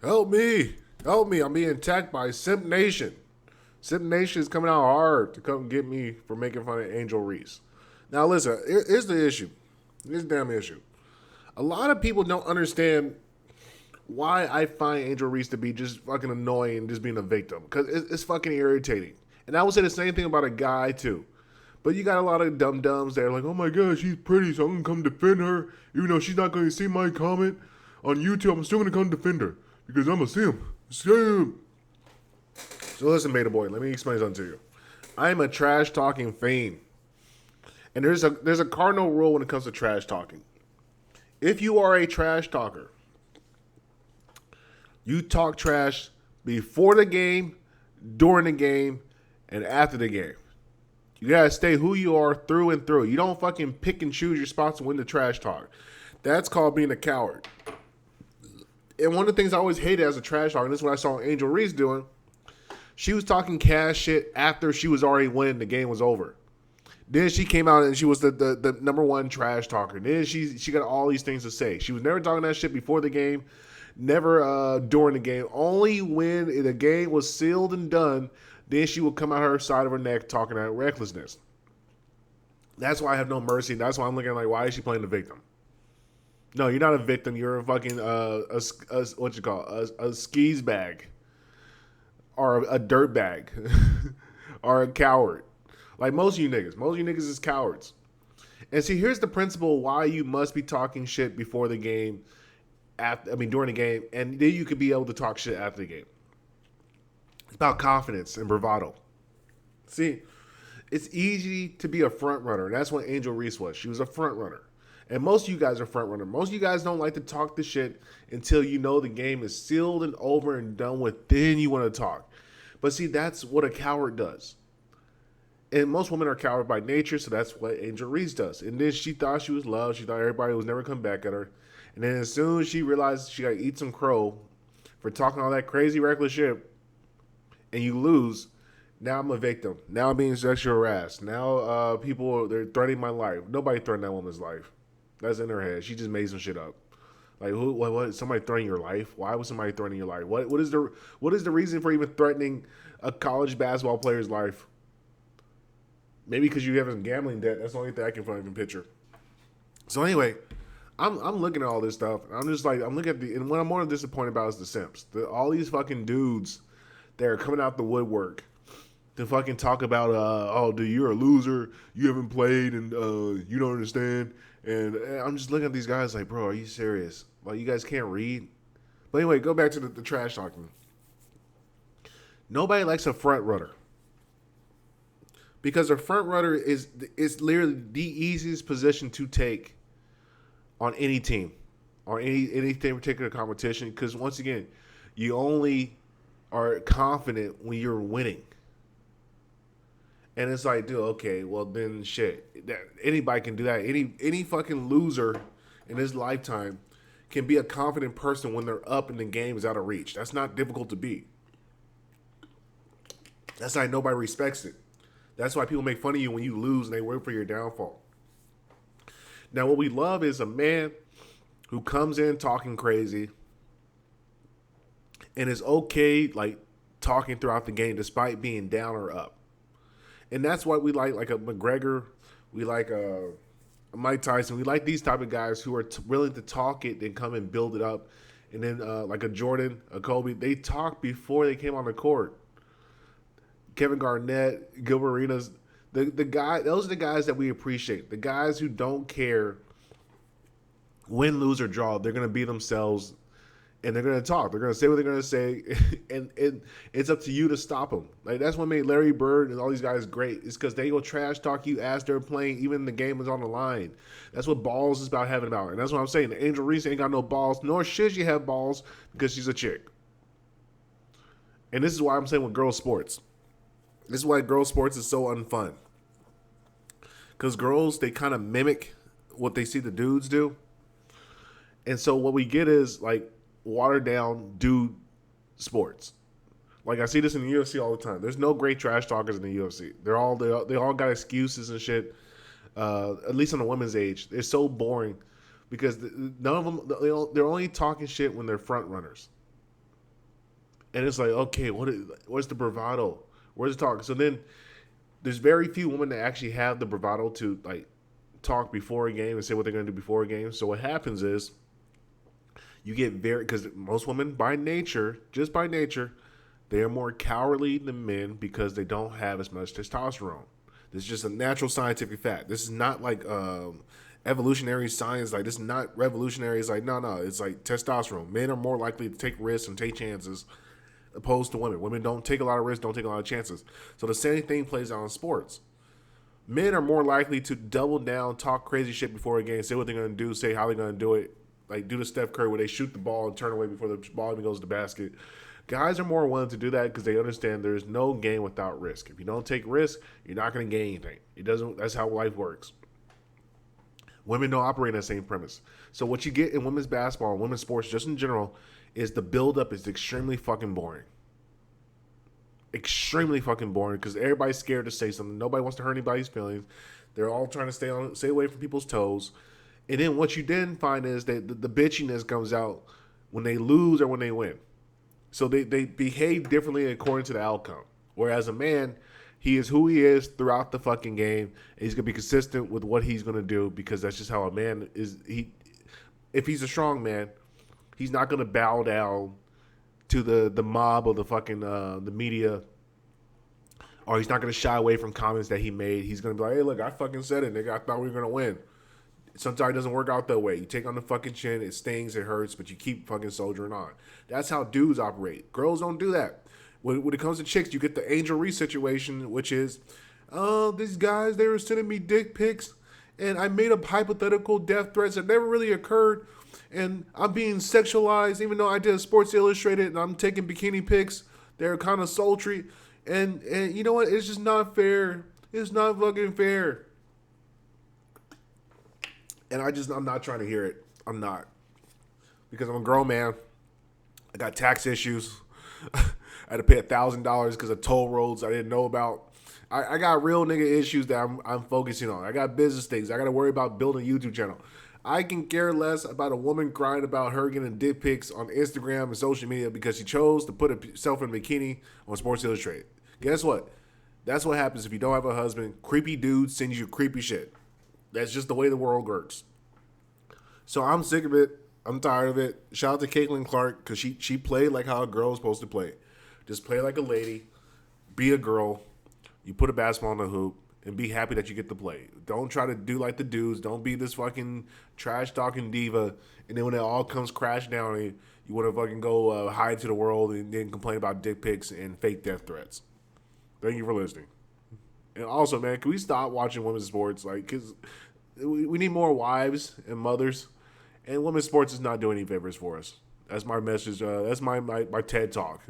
Help me. Help me. I'm being attacked by Simp Nation. Simp Nation is coming out hard to come get me for making fun of Angel Reese. Now, listen, here's the issue. Here's the damn issue. A lot of people don't understand why I find Angel Reese to be just fucking annoying and just being a victim. Because it's fucking irritating. And I would say the same thing about a guy, too. But you got a lot of dum-dums that are like, oh my god, she's pretty, so I'm going to come defend her. Even though she's not going to see my comment on YouTube, I'm still going to come defend her. Because I'm a simp. Simp. So listen, beta boy, let me explain something to you. I am a trash talking fiend. And there's a cardinal rule when it comes to trash talking. If you are a trash talker, you talk trash before the game, during the game, and after the game. You gotta stay who you are through and through. You don't fucking pick and choose your spots to win the trash talk. That's called being a coward. And one of the things I always hated as a trash talker, and this is what I saw Angel Reese doing, she was talking cash shit after she was already winning, the game was over. Then she came out and she was the number one trash talker. Then she got all these things to say. She was never talking that shit before the game, never during the game. Only when the game was sealed and done, then she would come out her side of her neck talking that recklessness. That's why I have no mercy. That's why I'm looking like, why is she playing the victim? No, you're not a victim. You're a fucking what you call a skis bag, or a dirt bag, or a coward. Like most of you niggas. Most of you niggas is cowards. And see, here's the principle why you must be talking shit before the game, during the game, and then you could be able to talk shit after the game. It's about confidence and bravado. See, it's easy to be a front runner. That's what Angel Reese was. She was a front runner. And most of you guys are front runner. Most of you guys don't like to talk the shit until you know the game is sealed and over and done with. Then you want to talk. But see, that's what a coward does. And most women are coward by nature, so that's what Angel Reese does. And then she thought she was loved. She thought everybody was never come back at her. And then as soon as she realized she got to eat some crow for talking all that crazy reckless shit, and you lose, now I'm a victim. Now I'm being sexually harassed. Now they're threatening my life. Nobody threatened that woman's life. That's in her head. She just made some shit up. Like who? What? Somebody threatening your life? Why was somebody threatening your life? What is the reason for even threatening a college basketball player's life? Maybe because you have some gambling debt. That's the only thing I can fucking picture. So anyway, I'm looking at all this stuff. And I'm just like, I'm looking at and what I'm more disappointed about is the simps. All these fucking dudes that are coming out the woodwork to fucking talk about, oh, dude, you're a loser. You haven't played and you don't understand. And I'm just looking at these guys like, bro, are you serious? Like, you guys can't read? But anyway, go back to the trash talking. Nobody likes a front runner. Because a front runner is literally the easiest position to take on any team or any particular competition. Because once again, you only are confident when you're winning. And it's like, dude, okay, well then shit. Anybody can do that. Any fucking loser in his lifetime can be a confident person when they're up and the game is out of reach. That's not difficult to be. That's why nobody respects it. That's why people make fun of you when you lose and they work for your downfall. Now, what we love is a man who comes in talking crazy and is okay, like, talking throughout the game despite being down or up. And that's what we like a McGregor, we like a Mike Tyson. We like these type of guys who are willing to talk it and come and build it up. And then like a Jordan, a Kobe, they talk before they came on the court. Kevin Garnett, Gilbert Arenas, the guy. Those are the guys that we appreciate. The guys who don't care win, lose, or draw. They're gonna be themselves, and they're gonna talk. They're gonna say what they're gonna say, and it's up to you to stop them. Like that's what made Larry Bird and all these guys great. Is because they go trash talk you as they're playing, even the game is on the line. That's what balls is about having about, and that's what I'm saying. Angel Reese ain't got no balls, nor should she have balls because she's a chick. And this is why I'm saying with girls sports. This is why girls sports is so unfun. Because girls, they kind of mimic what they see the dudes do. And so what we get is like watered down dude sports. Like I see this in the UFC all the time. There's no great trash talkers in the UFC. They all got excuses and shit. At least on the women's age, they're so boring because none of them they're only talking shit when they're front runners. And it's like, okay, what's the bravado? Where's the talk? So then there's very few women that actually have the bravado to like talk before a game and say what they're going to do before a game. So what happens is you get very, because most women by nature, just by nature, they are more cowardly than men because they don't have as much testosterone. This is just a natural scientific fact. This is not like evolutionary science. Like, this is not revolutionary. It's like, no. It's like testosterone. Men are more likely to take risks and take chances opposed to women. Women don't take a lot of risks, don't take a lot of chances. So the same thing plays out in sports. Men are more likely to double down, talk crazy shit before a game, say what they're going to do, say how they're going to do it. Like, do the Steph Curry where they shoot the ball and turn away before the ball even goes to the basket. Guys are more willing to do that because they understand there's no game without risk. If you don't take risk, you're not going to gain anything. It doesn't. That's how life works. Women don't operate on that same premise. So what you get in women's basketball and women's sports, just in general, is the buildup is extremely fucking boring. Extremely fucking boring because everybody's scared to say something. Nobody wants to hurt anybody's feelings. They're all trying to stay away from people's toes. And then what you then find is that the bitchiness comes out when they lose or when they win. So they behave differently according to the outcome. Whereas a man, he is who he is throughout the fucking game. And he's gonna be consistent with what he's gonna do because that's just how a man is. If he's a strong man, he's not gonna bow down to the mob or the fucking the media, or he's not gonna shy away from comments that he made. He's gonna be like, hey, look, I fucking said it, nigga. I thought we were gonna win. Sometimes it doesn't work out that way. You take on the fucking chin, it stings, it hurts, but you keep fucking soldiering on. That's how dudes operate. Girls don't do that. When it comes to chicks, you get the Angel Reese situation, which is, oh, these guys, they were sending me dick pics, and I made up hypothetical death threats that never really occurred, and I'm being sexualized, even though I did a Sports Illustrated, and I'm taking bikini pics. They're kind of sultry, and you know what? It's just not fair. It's not fucking fair. And I'm not trying to hear it. I'm not. Because I'm a grown man. I got tax issues. I had to pay $1,000 because of toll roads I didn't know about. I got real nigga issues that I'm focusing on. I got business things. I got to worry about building a YouTube channel. I can care less about a woman crying about her getting dick pics on Instagram and social media because she chose to put herself in a bikini on Sports Illustrated. Guess what? That's what happens if you don't have a husband. Creepy dudes send you creepy shit. That's just the way the world works. So I'm sick of it. I'm tired of it. Shout out to Caitlin Clark because she played like how a girl is supposed to play. Just play like a lady. Be a girl. You put a basketball in the hoop and be happy that you get to play. Don't try to do like the dudes. Don't be this fucking trash talking diva. And then when it all comes crash down, you want to fucking go hide to the world and then complain about dick pics and fake death threats. Thank you for listening. And also, man, can we stop watching women's sports? Like, because we need more wives and mothers. And women's sports is not doing any favors for us. That's my message. That's my TED Talk.